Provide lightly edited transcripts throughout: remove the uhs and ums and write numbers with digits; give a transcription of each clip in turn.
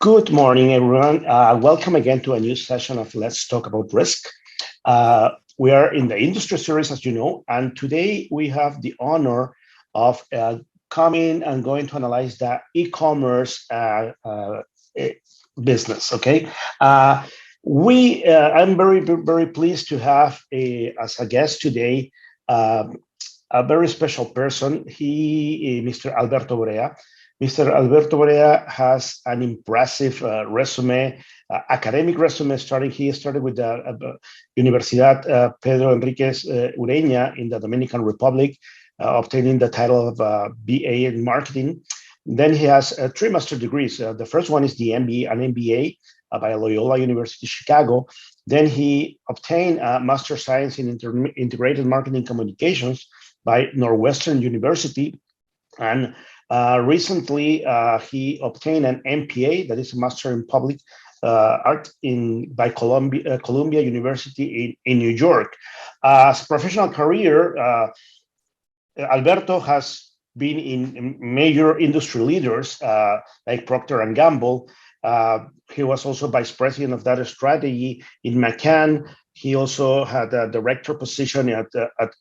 Good morning, everyone. Welcome again to a new session of Let's Talk About Risk. We are in the industry series, as you know, and today we have the honor of coming and going to analyze the e-commerce eh, business. Okay, I'm very pleased to have as a guest today a very special person. Mr. Alberto Brea. Mr. Alberto Brea has an impressive resume, academic resume. He started with the Universidad Pedro Enriquez Ureña in the Dominican Republic, obtaining the title of BA in marketing. Then he has three master degrees. The first one is the MBA, an MBA by Loyola University Chicago. Then he obtained a Master Science in Integrated Marketing Communications by Northwestern University. And recently, he obtained an MPA, that is a Master in Public Art by Columbia University in New York. As professional career, Alberto has been in major industry leaders like Procter and Gamble. He was also vice president of data strategy in McCann. He also had a director position at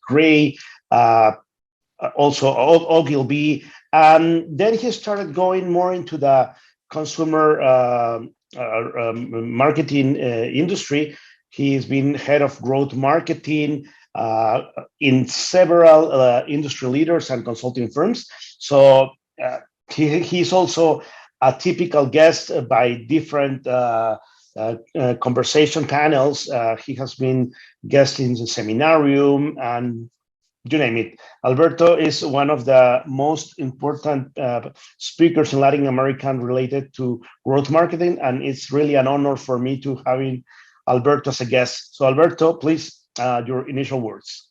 Gray, also Ogilvy. Then he started going more into the consumer marketing industry. He's been head of growth marketing in several industry leaders and consulting firms. So he's also a typical guest by different conversation panels. He has been guest in the seminarium and you name it. Alberto is one of the most important speakers in Latin American related to growth marketing, and it's really an honor for me to having Alberto as a guest. So Alberto, please, your initial words.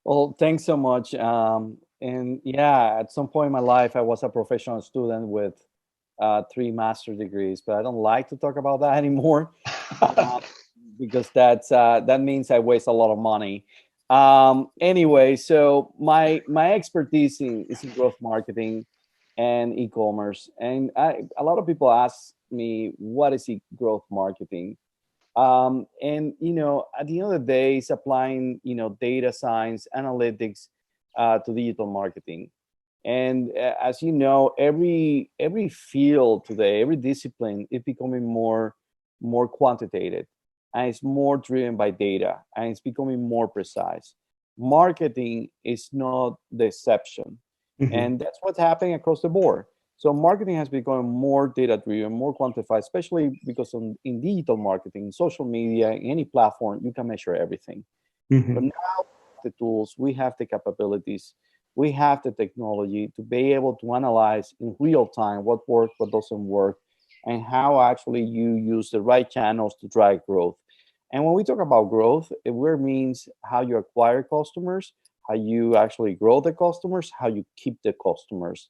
Well, thanks so much. And yeah, at some point in my life, I was a professional student with three master degrees, but I don't like to talk about that anymore because that means I waste a lot of money. Anyway, so my expertise is in growth marketing and e-commerce, and a lot of people ask me what is growth marketing. And at the end of the day, it's applying data science, analytics to digital marketing. And as you know, every field today, every discipline is becoming more quantitative, and it's more driven by data, and it's becoming more precise. Marketing is not the exception, Mhm. and that's what's happening across the board. So marketing has become more data driven, more quantified, especially because in digital marketing, social media, any platform, you can measure everything. But Mhm. now the tools, we have the capabilities, we have the technology to be able to analyze in real time what works, what doesn't work, and how actually you use the right channels to drive growth. And when we talk about growth, it really means how you acquire customers, how you actually grow the customers, how you keep the customers.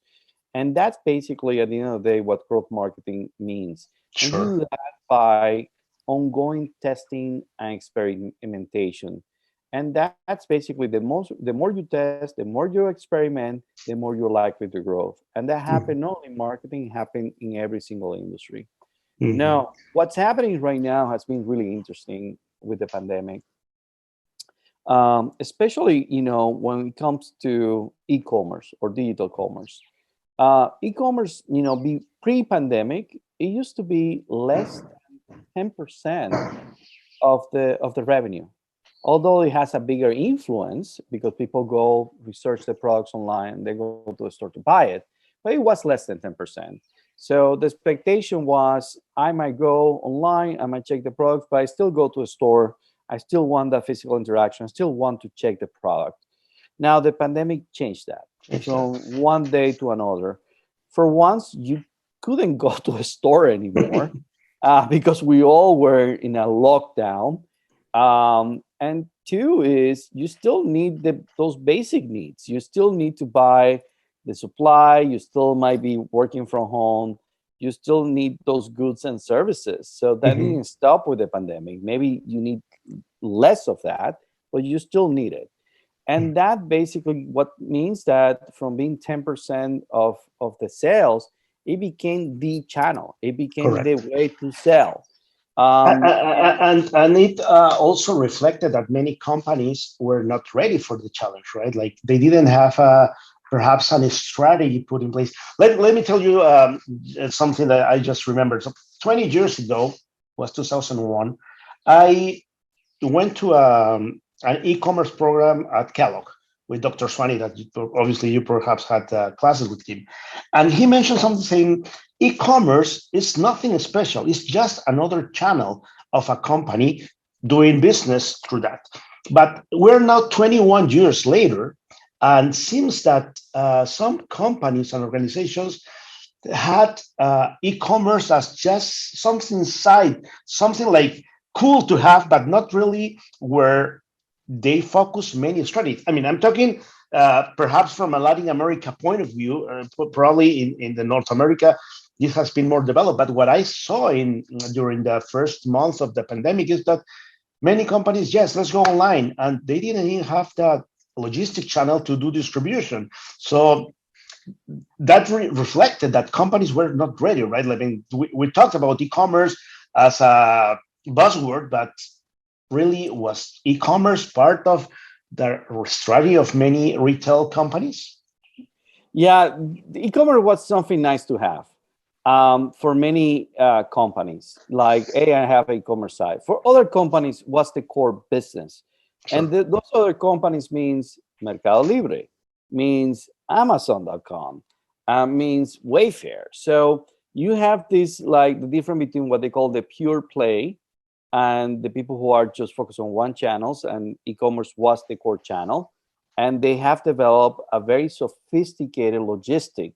And that's basically at the end of the day what growth marketing means. And you Sure. do that by ongoing testing and experimentation. And that's basically the more you test, the more you experiment, the more you're likely to grow. And that Mhm. happened not only in marketing, happened in every single industry. Mhm. Now, what's happening right now has been really interesting with the pandemic, especially when it comes to e-commerce or digital commerce. E-commerce, pre-pandemic, it used to be less than 10% of the revenue. Although it has a bigger influence because people go research the products online, they go to a store to buy it, but it was less than 10%. So the expectation was I might go online, I might check the products, but I still go to a store. I still want that physical interaction. I still want to check the product. Now the pandemic changed that Change that. from one day to another. For once, you couldn't go to a store anymore because we all were in a lockdown. And two is you still need those basic needs. You still need to buy the supply. You still might be working from home. You still need those goods and services. So that Mhm. didn't stop with the pandemic. Maybe you need less of that, but you still need it. And that basically what means that from being 10% of the sales, it became the channel. It became the Correct. way to sell. And And it also reflected that many companies were not ready for the challenge, right? Like they didn't have perhaps any strategy put in place. Let me tell you something that I just remembered. So 20 years ago, was 2001, I went to an e-commerce program at Kellogg with Dr. Swani that obviously you perhaps had classes with him. And he mentioned something saying e-commerce is nothing special. It's just another channel of a company doing business through that. But we're now 21 years later, and seems that some companies and organizations had e-commerce as just something side, something like cool to have, but not really where they focus many strategies. I mean, I'm talking perhaps from a Latin America point of view, probably in the North America, this has been more developed. But what I saw in during the first month of the pandemic is that many companies, yes, let's go online, and they didn't even have that logistic channel to do distribution. So that reflected that companies were not ready, right? I mean, we talked about e-commerce as a buzzword, but really was e-commerce part of the strategy of many retail companies? yeah, e-commerce was something nice to have for many companies. Like, hey, I have an e-commerce site. For other companies, what's the core business? And Sure. those other companies means Mercado Libre, means Amazon.com, means Wayfair. So you have this, like the difference between what they call the pure play and the people who are just focused on one channels, and e-commerce was the core channel, and they have developed a very sophisticated logistic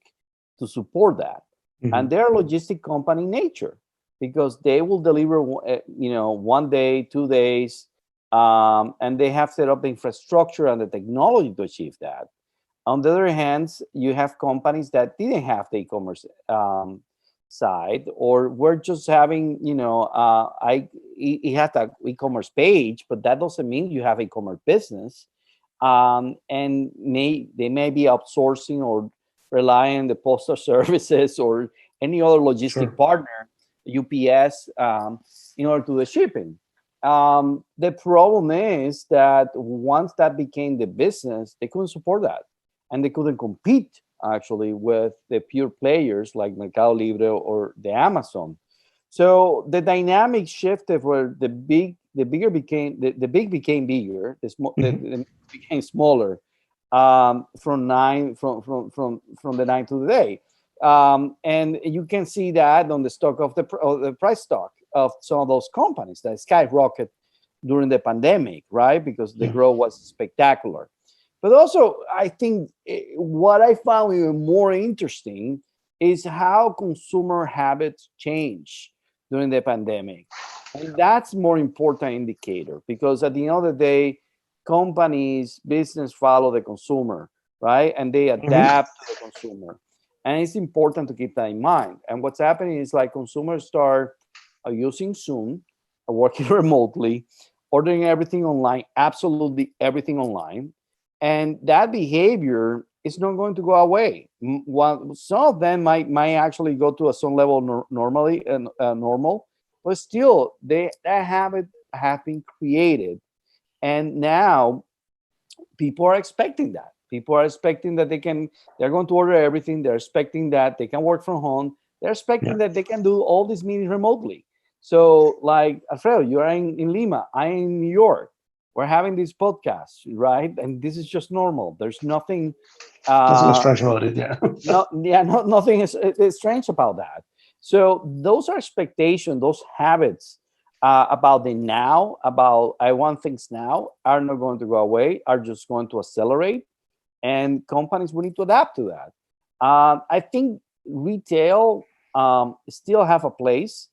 to support that. And Mhm. they're a logistic company in nature, because they will deliver 1 day, 2 days, and they have set up the infrastructure and the technology to achieve that. On the other hand, you have companies that didn't have the e-commerce side, or we're just having, it has an e-commerce page, but that doesn't mean you have e-commerce business. And they may be outsourcing or relying on the postal services or any other logistic Sure. partner, UPS, in order to do the shipping. The problem is that once that became the business, they couldn't support that, and they couldn't compete actually with the pure players like Mercado Libre or the Amazon. So the dynamic shifted where the bigger became the big became bigger, Mhm. the became smaller, from the night to the day. And you can see that on the stock of the price stock of some of those companies that skyrocket during the pandemic, right? Because the Yeah. growth was spectacular. But also, I think what I found even more interesting is how consumer habits change during the pandemic. And that's more important indicator, because at the end of the day, companies, business follow the consumer, right? And they Mhm. adapt to the consumer. And it's important to keep that in mind. And what's happening is like consumers start using Zoom, working remotely, ordering everything online, absolutely everything online, and that behavior is not going to go away. Some of them might actually go to a some level normally and normal, but still that habit have been created, and now people are expecting that. People are expecting that they're going to order everything. They're expecting that they can work from home. They're Yeah. expecting that they can do all these meetings remotely. So, like Alfredo, you're in Lima, I'm in New York. We're having this podcast, right? And this is just normal. There's nothing, Nothing uh, strange about it. Yeah. nothing is strange about that. So those are expectations, those habits about the now, about I want things now, are not going to go away, are just going to accelerate, and companies will need to adapt to that. I think retail still have a place,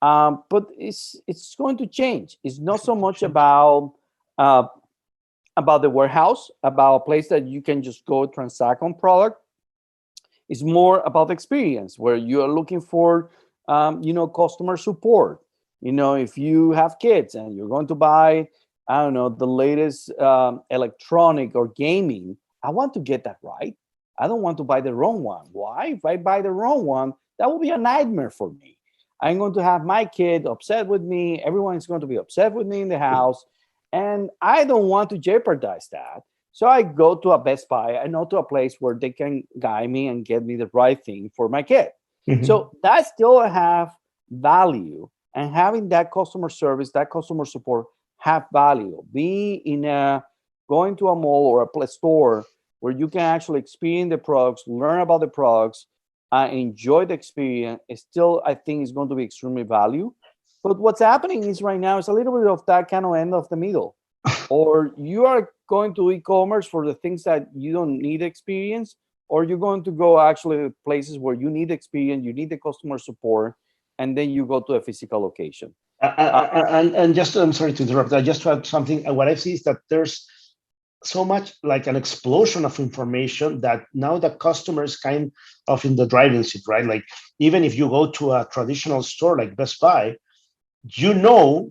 but it's going to change. It's not so much uh, about the warehouse, about a place that you can just go transact on product. It's more about the experience where you are looking for, customer support. If you have kids and you're going to buy, I don't know, the latest electronic or gaming, I want to get that right. I don't want to buy the wrong one. Why? If I buy the wrong one, That will be a nightmare for me. I'm going to have my kid upset with me. Everyone is going to be upset with me in the house. And I don't want to jeopardize that. So I go to a Best Buy. I know to a place where they can guide me and get me the right thing for my kid. Mhm. So that still have value, and having that customer service, that customer support have value. Being in a going to a mall or a store where you can actually experience the products, learn about the products, enjoy the experience, is still, I think, is going to be extremely value. But what's happening is right now is a little bit of that kind of end of the middle, or you are going to e-commerce for the things that you don't need experience, or you're going to go actually to places where you need experience, you need the customer support, and then you go to a physical location. Uh, And just, I'm sorry to interrupt. I just to add something. What I see is that there's so much like an explosion of information that now the customer is kind of in the driving seat, right? Like even if you go to a traditional store like Best Buy, you know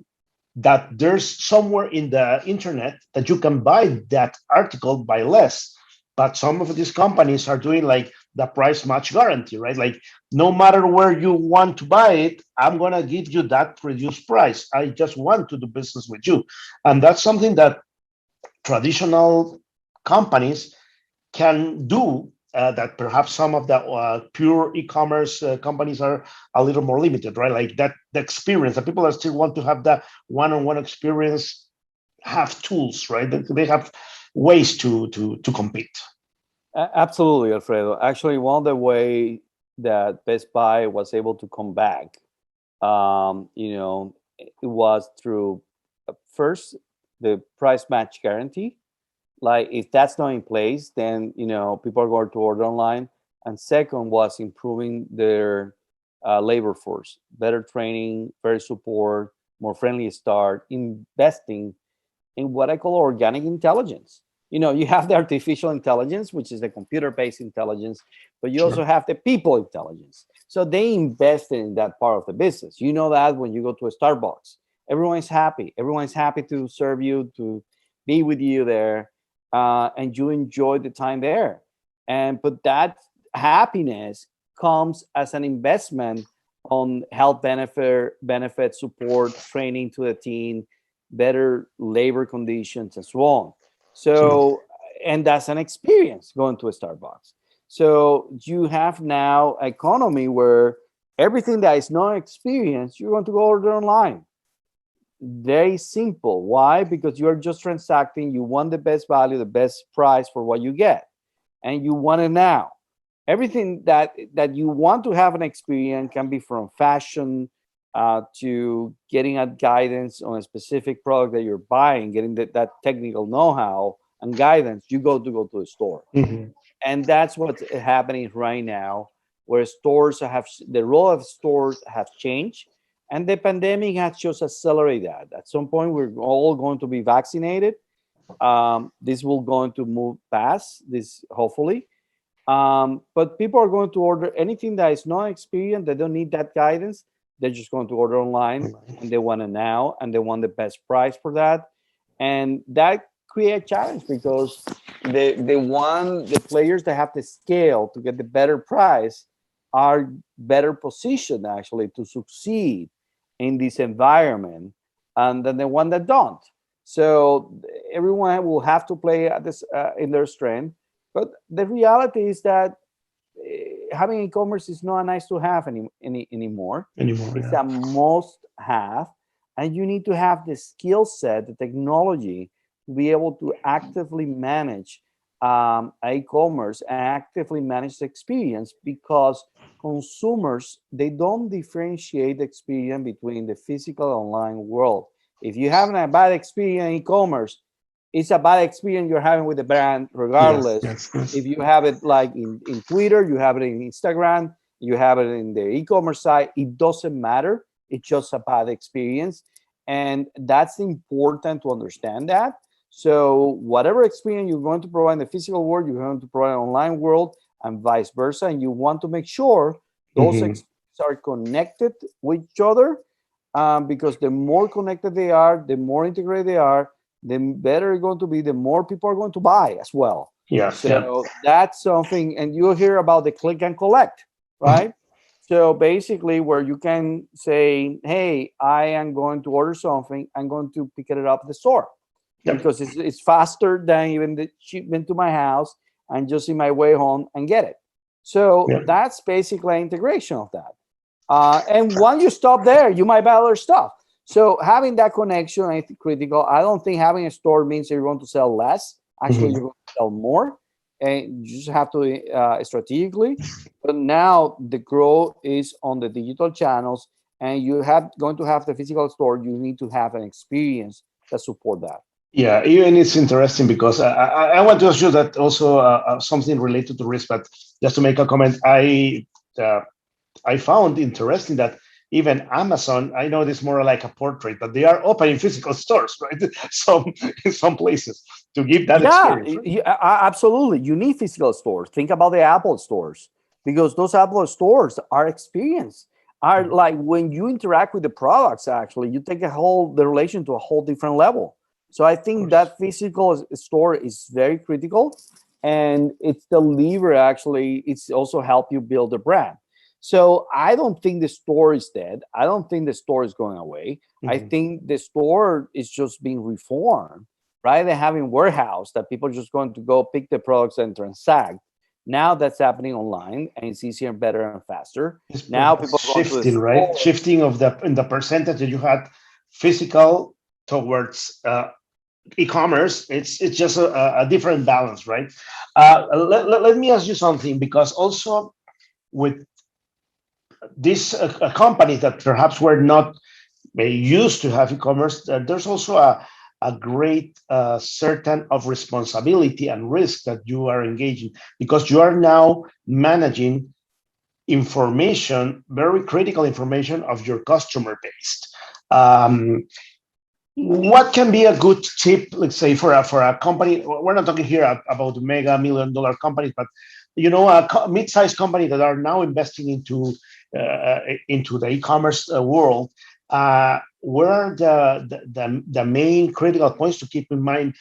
that there's somewhere in the internet that you can buy that article by less. But some of these companies are doing like the price match guarantee, right? Like no matter where you want to buy it, I'm gonna give you that reduced price. I just want to do business with you. And that's something that traditional companies can do, that perhaps some of the pure e-commerce companies are a little more limited, right? Like that, the experience that people are still want to have that one-on-one experience, have tools, right? They have ways to compete. Absolutely, Alfredo. Actually, one of the way that Best Buy was able to come back, it was through first the price match guarantee. Like if that's not in place, then people are going to order online. And second was improving their labor force, better training, better support, more friendly start, investing in what I call organic intelligence. You have the artificial intelligence, which is the computer-based intelligence, but you also Sure. have the people intelligence. So they invested in that part of the business. You know that when you go to a Starbucks, everyone's happy. Everyone's happy to serve you, to be with you there, and you enjoy the time there. But that happiness comes as an investment on health benefit support, training to the team, better labor conditions, and so on. Sure. So, and that's an experience going to a Starbucks. So you have now economy where everything that is not experience, you're going to go order online. Very simple. Why? Because you're just transacting. You want the best value, the best price for what you get, and you want it now. Everything that you want to have an experience can be from fashion to getting a guidance on a specific product that you're buying, getting that technical know-how and guidance. You go to the store, Mhm. and that's what's happening right now, where stores have the role of stores have changed, and the pandemic has just accelerated that. At some point, we're all going to be vaccinated. This will going to move past this, hopefully. But people are going to order anything that is not experienced. They don't need that guidance. They're just going to order online, and they want it now, and they want the best price for that. And that create challenge because the players that have the scale to get the better price are better positioned actually to succeed in this environment, and than the one that don't. So everyone will have to play at this in their strength. But the reality is that having e-commerce is not a nice to have anymore. Anymore, It's yeah. a must have, and you need to have the skill set, the technology to be able to actively manage e-commerce and actively manage the experience, because consumers, they don't differentiate the experience between the physical and online world. If you're having a bad experience in e-commerce, it's a bad experience you're having with the brand Yes, regardless. yes, yes. If you have it like in Twitter, you have it in Instagram, you have it in the e-commerce site, it doesn't matter. It's just a bad experience. And that's important to understand that. So whatever experience you're going to provide in the physical world, you're going to provide in the online world, and vice versa. And you want to make sure those Mhm. experiences are connected with each other, because the more connected they are, the more integrated they are, the better it's going to be, the more people are going to buy as well. Yes, yeah. So that's something, and you hear about the click and collect, right? So basically, where you can say, "Hey, I am going to order something. I'm going to pick it up at the store Yep. because it's faster than even the shipment to my house, and just in my way home and get it." So Yep. that's basically integration of that. And once you stop there, you might buy other stuff. So having that connection is critical. I don't think having a store means you're going to sell less. Actually, you're going to sell more, and you just have to strategically. But now the growth is on the digital channels, and you have going to have the physical store. You need to have an experience that support that. Yeah, even it's interesting because I want to ask you that also something related to risk, but just to make a comment, uh, I found interesting that even Amazon, I know this more like a portrait, but they are opening physical stores, right? Some in some places to give that Yeah, experience, right? absolutely. You need physical stores. Think about the Apple stores because those Apple stores are experience. Are like when you interact with the products, actually, you take the relation to a whole different level. So I Of think course. that physical store is very critical, and it's the lever. Actually, it's also help you build a brand. So I don't think the store is dead. I don't think the store is going away. I Mhm. think the store is just being reformed, right? They having warehouse that people are just going to go pick the products and transact. Now that's happening online, and it's easier, better, and faster. It's Now people perhaps are going to the shifting, right? store. Shifting of the in the percentage that you had physical towards e-commerce. It's just a different balance, right? Let me ask you something because also with these companies that perhaps were not used to have e-commerce, there's also a great certain of responsibility and risk that you are engaging because you are now managing information, very critical information of your customer base. Um, what can be a good tip, let's say, for a company? We're not talking here about mega $1 million companies, but a mid-sized company that are now investing into the e-commerce world. Where are the main critical points to keep in mind,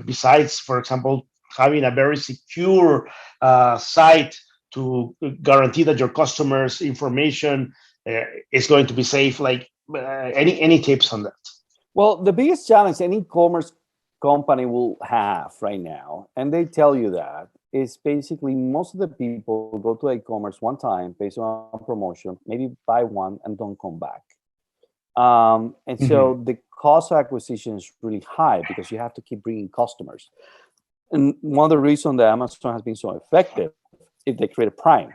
besides, for example, having a very secure site to guarantee that your customers' information is going to be safe? Like any tips on that? Well, the biggest challenge any e-commerce company will have right now, and they tell you that, is basically most of the people go to e-commerce one time based on promotion, maybe buy one and don't come back. And Mhm. so the cost of acquisition is really high because you have to keep bringing customers. And one of the reasons that Amazon has been so effective is they create a Prime,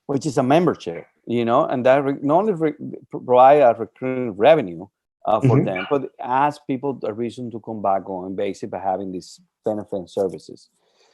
which is a membership, and that not only provide a recurring revenue for Mhm. them, but ask people a reason to come back on basic by having these benefit and services.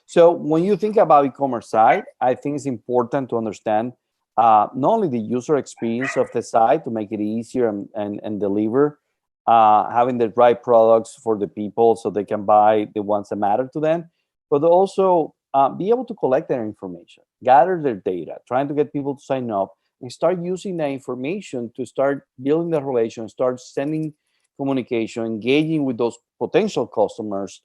So when you think about e-commerce side, I think it's important to understand not only the user experience of the site to make it easier and deliver, having the right products for the people so they can buy the ones that matter to them, but also be able to collect their information, gather their data, trying to get people to sign up and start using that information to start building the relation, start sending communication, engaging with those potential customers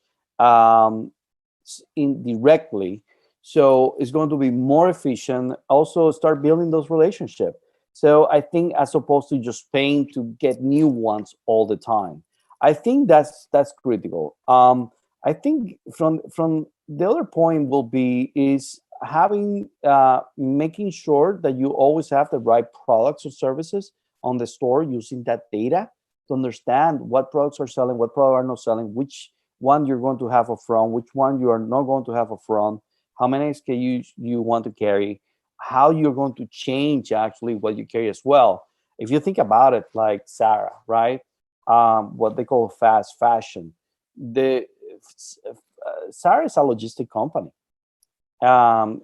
indirectly. So it's going to be more efficient. Also, start building those relationships. So I think as opposed to just paying to get new ones all the time, I think that's critical. I think from the other point will be is having making sure that you always have the right products or services on the store using that data to understand what products are selling, what products are not selling, which one you're going to have a from, which one you are not going to have a from, how many SKUs you want to carry, how you're going to change actually what you carry as well. If you think about it, like Sarah, right? What they call fast fashion. The Sarah is a logistic company.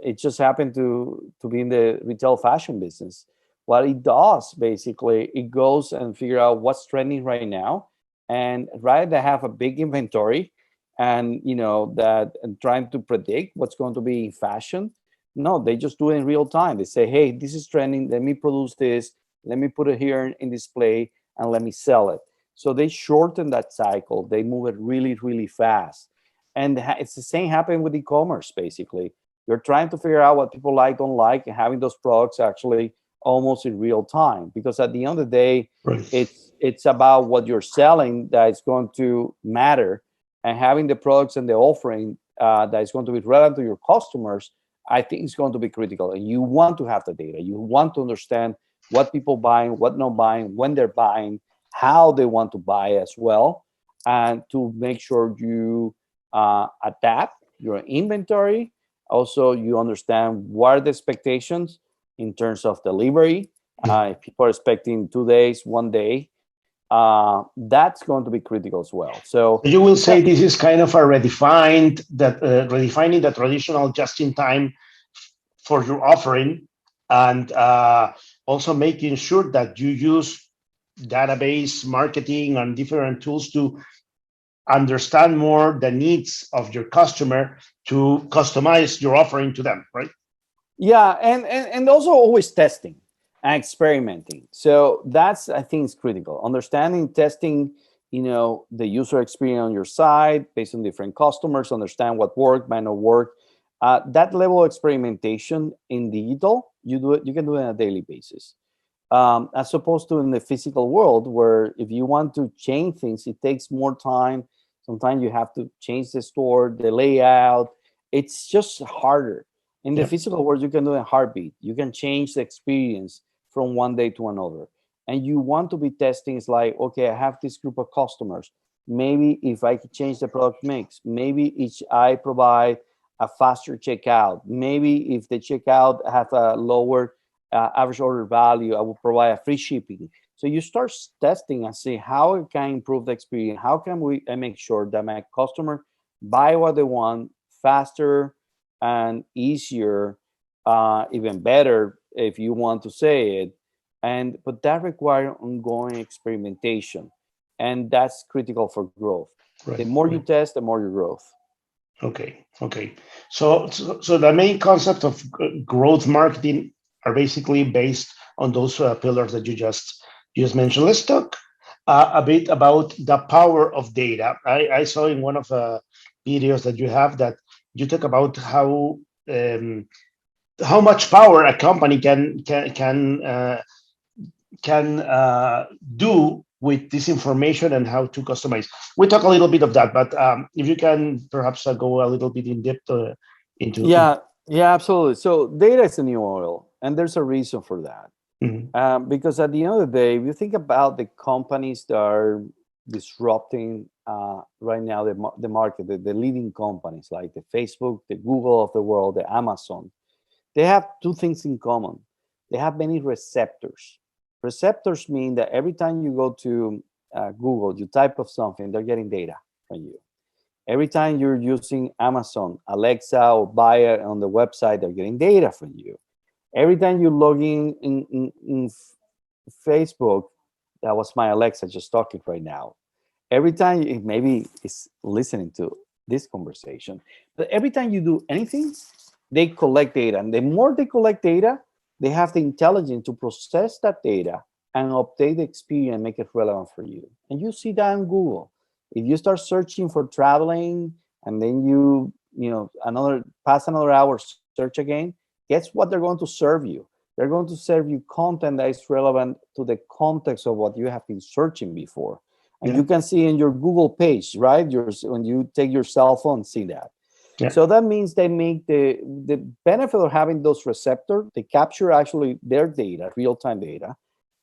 It just happened to be in the retail fashion business. What it does basically, it goes and figure out what's trending right now, and rather than have a big inventory and that and trying to predict what's going to be in fashion, no, they just do it in real time. They say, hey, this is trending. Let me produce this. Let me put it here in display and let me sell it. So they shorten that cycle. They move it really, really fast. And it's the same happening with e-commerce basically. You're trying to figure out what people like, don't like, and having those products actually almost in real time. Because at the end of the day, Right. it's about what you're selling that is going to matter, and having the products and the offering that is going to be relevant to your customers, I think is going to be critical. And you want to have the data. You want to understand what people buying, what not buying, when they're buying, how they want to buy as well, and to make sure you adapt your inventory. Also, you understand what are the expectations in terms of delivery. If people are expecting 2 days, 1 day, that's going to be critical as well. So you will say this is kind of a redefining the traditional just-in-time for your offering, and also making sure that you use database marketing and different tools to understand more the needs of your customer to customize your offering to them, right? yeah, and also always testing and experimenting. So that's, I think, is critical. Understanding, testing, the user experience on your site based on different customers, understand what work, might not work. That level of experimentation in digital, you can do it on a daily basis. As opposed to in the physical world, where if you want to change things, it takes more time. Sometimes you have to change the store, the layout. It's just harder. In the physical world, you can do a heartbeat. You can change the experience from one day to another. And you want to be testing, it's like, okay, I have this group of customers. Maybe if I could change the product mix, maybe each I provide a faster checkout. Maybe if the checkout has a lower average order value, I will provide a free shipping. So you start testing and see how it can improve the experience. How can we make sure that my customer buy what they want faster and easier, even better, if you want to say it. But that requires ongoing experimentation, and that's critical for growth. Right. The more you test, the more your growth. Okay. So the main concept of growth marketing are basically based on those pillars that you just mentioned. Let's talk a bit about the power of data. I saw in one of the videos that you have that you talk about how much power a company can do with this information and how to customize. We talk a little bit of that, but if you can perhaps go a little bit in depth into. Yeah, absolutely. So data is the new oil, and there's a reason for that. Because at the end of the day, if you think about the companies that are disrupting right now the market, the leading companies like the Facebook, the Google of the world, the Amazon, they have two things in common. They have many receptors. Receptors mean that every time you go to Google, you type of something, they're getting data from you. Every time you're using Amazon, Alexa, or buy it on the website, they're getting data from you. Every time you log in Facebook, that was my Alexa just talking right now. Every time, maybe it's listening to this conversation, but every time you do anything, they collect data. And the more they collect data, they have the intelligence to process that data and update the experience and make it relevant for you. And you see that in Google. If you start searching for traveling and then you pass another hour, search again, guess what they're going to serve you? They're going to serve you content that is relevant to the context of what you have been searching before. And you can see in your Google page, right? When you take your cell phone, see that. Yeah. So that means they make the benefit of having those receptors. They capture actually their data, real-time data.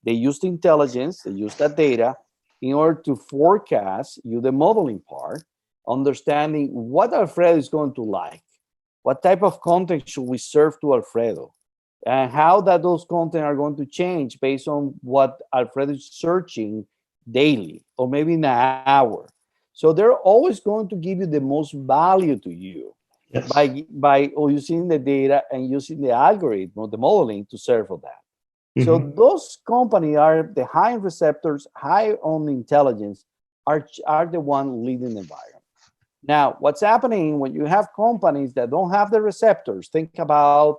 They use the intelligence, they use that data in order to forecast you the modeling part, understanding what Alfredo is going to like, what type of content should we serve to Alfredo, and how that those content are going to change based on what Alfredo is searching daily or maybe in an hour. So they're always going to give you the most value to you. Yes. by using the data and using the algorithm, the modeling to serve for that. Mm-hmm. So those companies are the high receptors, high on intelligence, are the one leading the environment. Now, what's happening when you have companies that don't have the receptors? Think about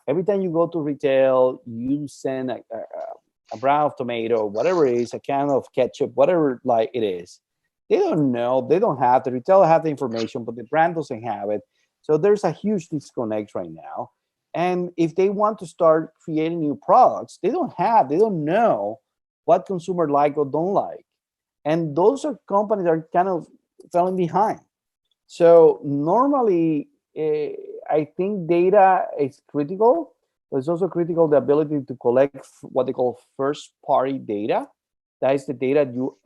every time you go to retail, you send a brand of tomato, whatever it is, a can of ketchup, whatever it is. They don't know. They don't have the retailer have the information, but the brand doesn't have it. So there's a huge disconnect right now. And if they want to start creating new products, they don't know what consumer like or don't like. And those are companies that are kind of falling behind. So normally, I think data is critical, but it's also critical the ability to collect what they call first-party data. That is the data you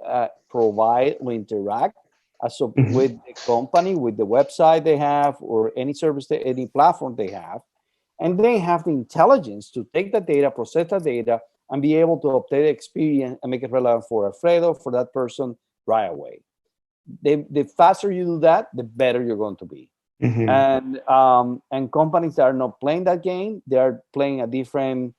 provide or interact with the company, with the website they have, or any service, any platform they have, and they have the intelligence to take the data, process the data, and be able to update the experience and make it relevant for Alfredo, for that person right away. The faster you do that, the better you're going to be. And companies that are not playing that game, they are playing a different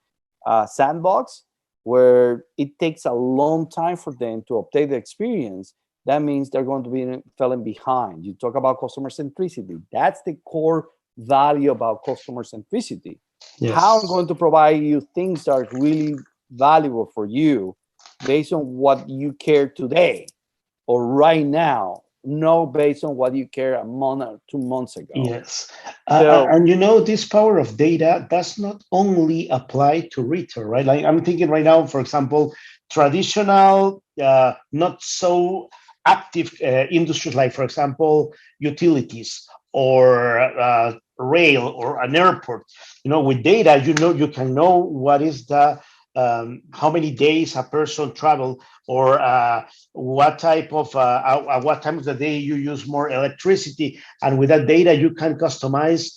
sandbox where it takes a long time for them to update the experience. That means they're going to be falling behind. You talk about customer centricity. That's the core value about customer centricity. Yes. How I'm going to provide you things that are really valuable for you based on what you care today or right now, no based on what you care a month or 2 months ago. Yes. So, and you know, this power of data does not only apply to retail, right? Like I'm thinking right now, for example, traditional, not so active industries, like, for example, utilities or rail or an airport. You know, with data, you can know what is the how many days a person traveled, or what type of what time of the day you use more electricity, and with that data you can customize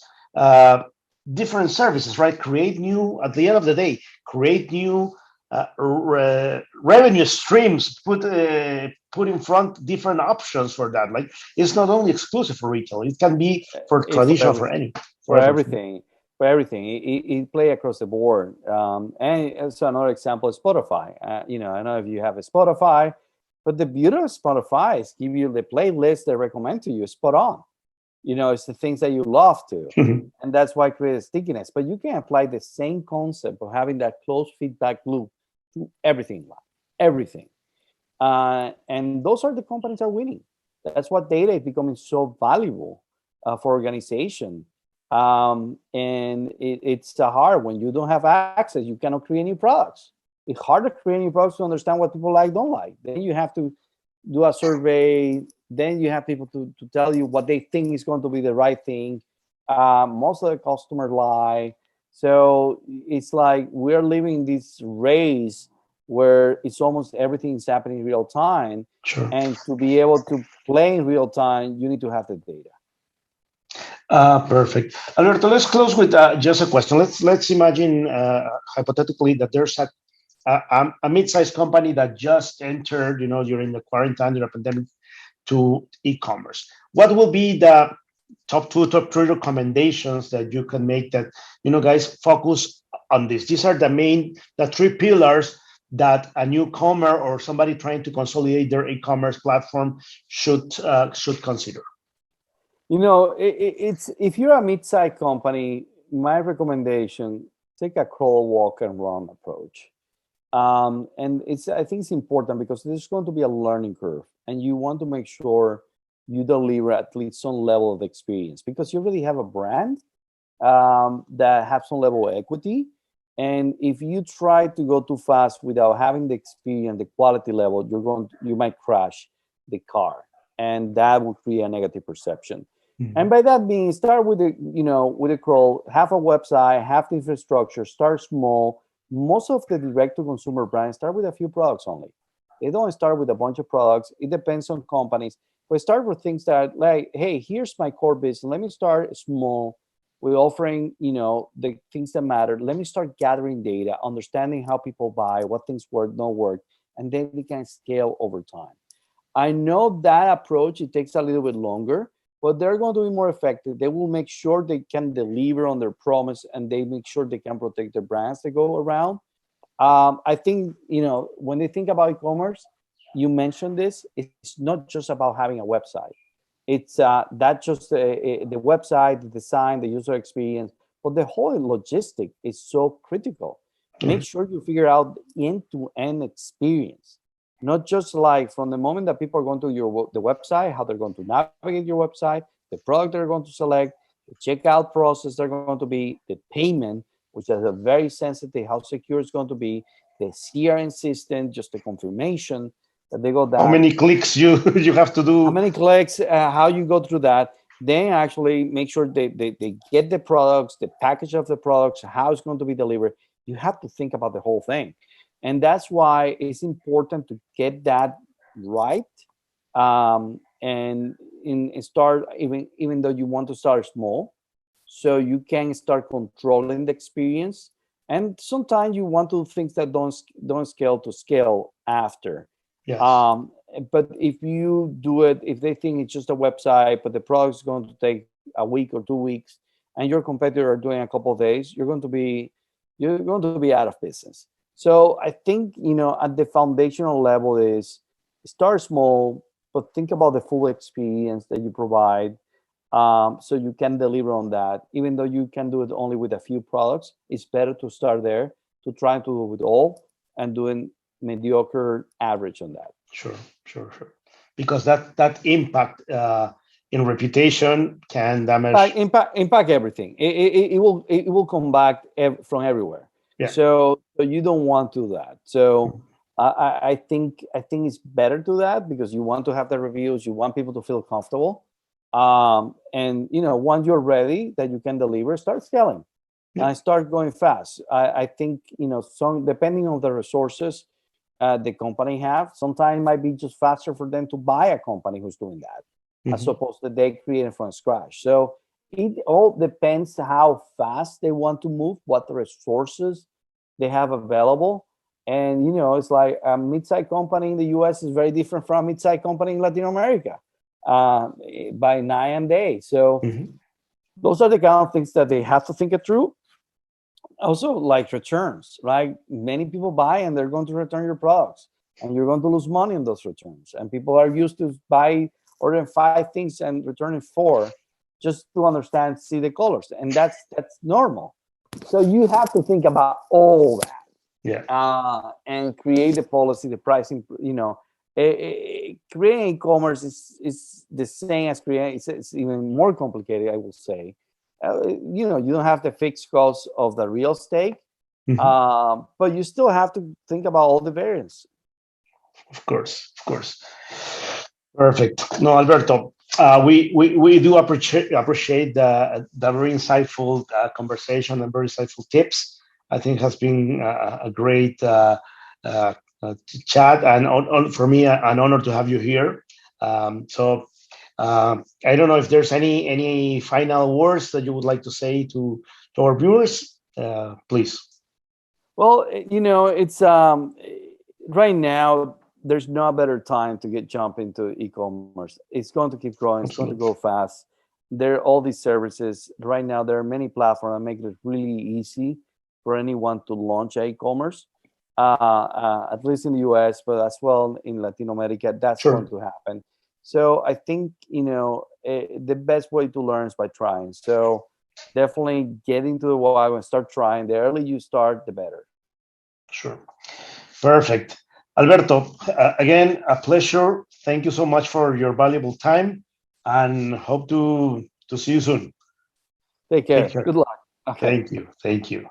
different services, right? Create new, at the end of the day, create new revenue streams, put in front different options for that. Like, it's not only exclusive for retail, it can be for traditional, for any, for everything. For everything, it play across the board. And so another example is Spotify. I don't know if you have a Spotify, but the beauty of Spotify is give you the playlist they recommend to you spot on. It's the things that you love to, and that's why it creates stickiness. But you can apply the same concept of having that closed feedback loop to everything, everything. And those are the companies that are winning. That's what data is becoming so valuable for organization. And it's hard when you don't have access. You cannot create new products. It's hard to create new products to understand what people like, don't like. Then you have to do a survey. Then you have people to tell you what they think is going to be the right thing. Most of the customers lie. So it's like we're living this race where it's almost everything is happening in real time. Sure. And to be able to play in real time, you need to have the data. Perfect. Alberto, let's close with just a question. Let's imagine hypothetically that there's a mid-sized company that just entered, during the quarantine, during the pandemic, to e-commerce. What will be the top 2, top 3 recommendations that you can make that, guys, focus on this? These are the 3 pillars that a newcomer or somebody trying to consolidate their e-commerce platform should consider. It's if you're a mid-sized company, my recommendation, take a crawl, walk, and run approach. And I think it's important because there's going to be a learning curve, and you want to make sure you deliver at least some level of experience because you already have a brand that have some level of equity. And if you try to go too fast without having the experience, the quality level, you might crash the car, and that will create a negative perception. And by that means, start with a crawl, have a website, have the infrastructure, start small. Most of the direct-to-consumer brands start with a few products only. They don't start with a bunch of products. It depends on companies. But start with things that like, hey, here's my core business. Let me start small. We're offering, the things that matter. Let me start gathering data, understanding how people buy, what things work, don't work, and then we can scale over time. I know that approach, it takes a little bit longer, but they're going to be more effective. They will make sure they can deliver on their promise, and they make sure they can protect their brands that go around. I think, when they think about e-commerce, you mentioned this, it's not just about having a website. It's that just the website, the design, the user experience, but the whole logistic is so critical. Make sure you figure out the end-to-end experience. Not just like from the moment that people are going to the website, how they're going to navigate your website, the product they're going to select, the checkout process are going to be, the payment, which is a very sensitive, how secure it's going to be, the CRM system, just the confirmation that they got that. How many clicks you have to do? How many clicks, how you go through that. Then actually make sure they get the products, the package of the products, how it's going to be delivered. You have to think about the whole thing. And that's why it's important to get that right. And start, even though you want to start small, so you can start controlling the experience. And sometimes you want to things that don't scale to scale after. Yes. But if you do it, if they think it's just a website, but the product is going to take a week or 2 weeks, and your competitor are doing a couple of days, you're going to be out of business. So I think, at the foundational level is start small, but think about the full experience that you provide. So you can deliver on that. Even though you can do it only with a few products, it's better to start there, to try to do it with all, and doing mediocre average on that. Sure. Because that impact in reputation can damage. Impact everything. It will come back from everywhere. Yeah. So you don't want to do that. So I think it's better to that, because you want to have the reviews, you want people to feel comfortable. And once you're ready that you can deliver, start scaling. And start going fast. I think, some, depending on the resources the company have, sometimes it might be just faster for them to buy a company who's doing that, as opposed to they create it from scratch. So it all depends how fast they want to move, what the resources they have available. And, it's like a mid-sized company in the US is very different from a mid-sized company in Latin America by night and day. So those are the kind of things that they have to think it through. Also, like returns, right? Many people buy and they're going to return your products, and you're going to lose money on those returns. And people are used to ordering 5 things and returning 4, just to understand, see the colors, and that's normal. So you have to think about all that. Yeah. And create the policy, the pricing. Creating e-commerce is the same as creating. It's even more complicated, I will say. You don't have the fixed costs of the real estate, but you still have to think about all the variants. Of course. Perfect. No, Alberto, we do appreciate the very insightful conversation and very insightful tips. I think has been a great chat, and for me an honor to have you here. So I don't know if there's any final words that you would like to say to our viewers. Please. Well, it's right now there's no better time to jump into e-commerce. It's going to keep growing. It's going to go fast. There are all these services right now. There are many platforms that make it really easy for anyone to launch e-commerce. At least in the US, but as well in Latin America, that's going to happen. So I think, the best way to learn is by trying. So definitely get into the wild and start trying. The earlier you start, the better. Sure. Perfect. Alberto, again, a pleasure. Thank you so much for your valuable time, and hope to see you soon. Take care. Good luck. Okay. Thank you.